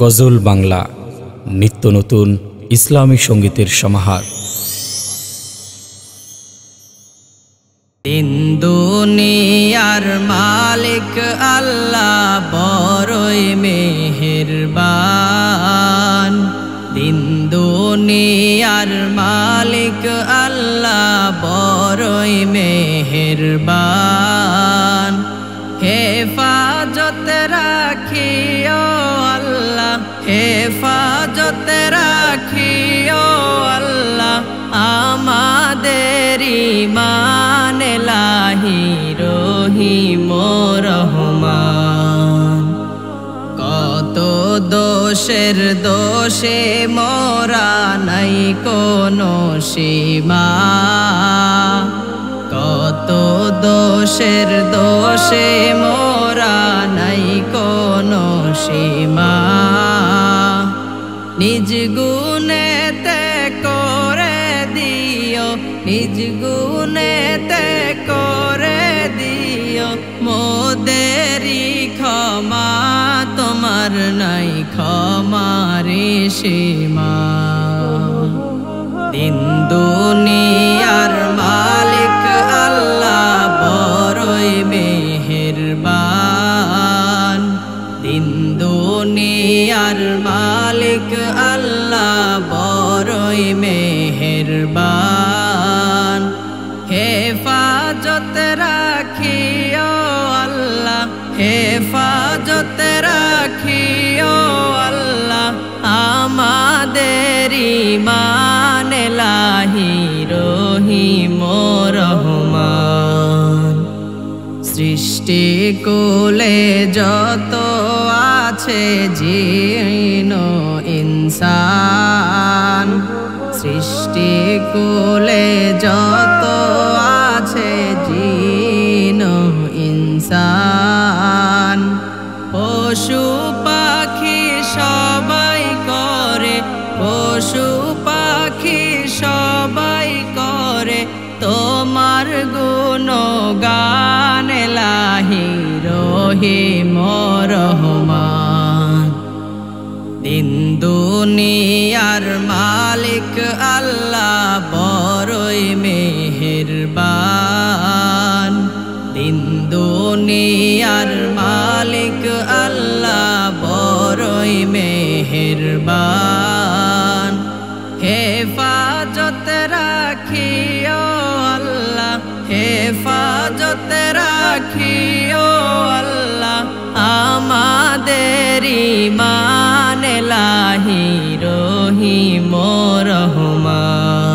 গজল বাংলা নিত্য নতুন ইসলামী সঙ্গীতের সমাহার। দিন দুনিয়ার মালিক আল্লাহ বড়ই মেহেরবান। দিন দুনিয়ার মালিক আল্লাহ বড়ই মেহেরবান। হেফাজত রাখিও আল্লাহ, হেফাজত রাখিও আল্লাহ আমাদের ঈমান লাহি রহিম রহমান। কত দোষের দোষে মোরা নাই কোনো সীমা, কত দোষের দোষে মোরা নাই কোনো সীমা। নিজ গুণেতে করে দিও, নিজ গুণেতে করে দিও মোদেরি ক্ষমা, তোমার নাই ক্ষমারি সীমা। দিন দুনিয়ার মালিক আল্লাহ বড়ই মেহেরবান। দিন দুনিয়ার মালিক আল্লাহ বড়ই মেহেরবান। হেফাজত রাখিও আল্লাহ, হেফাজত রাখিও আল্লাহ আমাদের ঈমান লাহি রহিম রহমান। সৃষ্টি কুলে যত আছে জিন ইনসান, সৃষ্টি কুলে যত আছে জিন ইনসান। পশু পাখি সবাই করে, পশু পাখি সবাই করে তোমার গুণগান লাহি রহিম রহমান। দিন দুনিয়ার মালিক আল্লাহ বড়ই মেহেরবান। দিন দুনিয়ার মালিক আল্লাহ বড়ই মেহেরবান। হেফাজত রাখিও আল্লাহ, হেফাজত রাখিও আল্লাহ আমাদের ঈমান লাহি রহিম রহমান।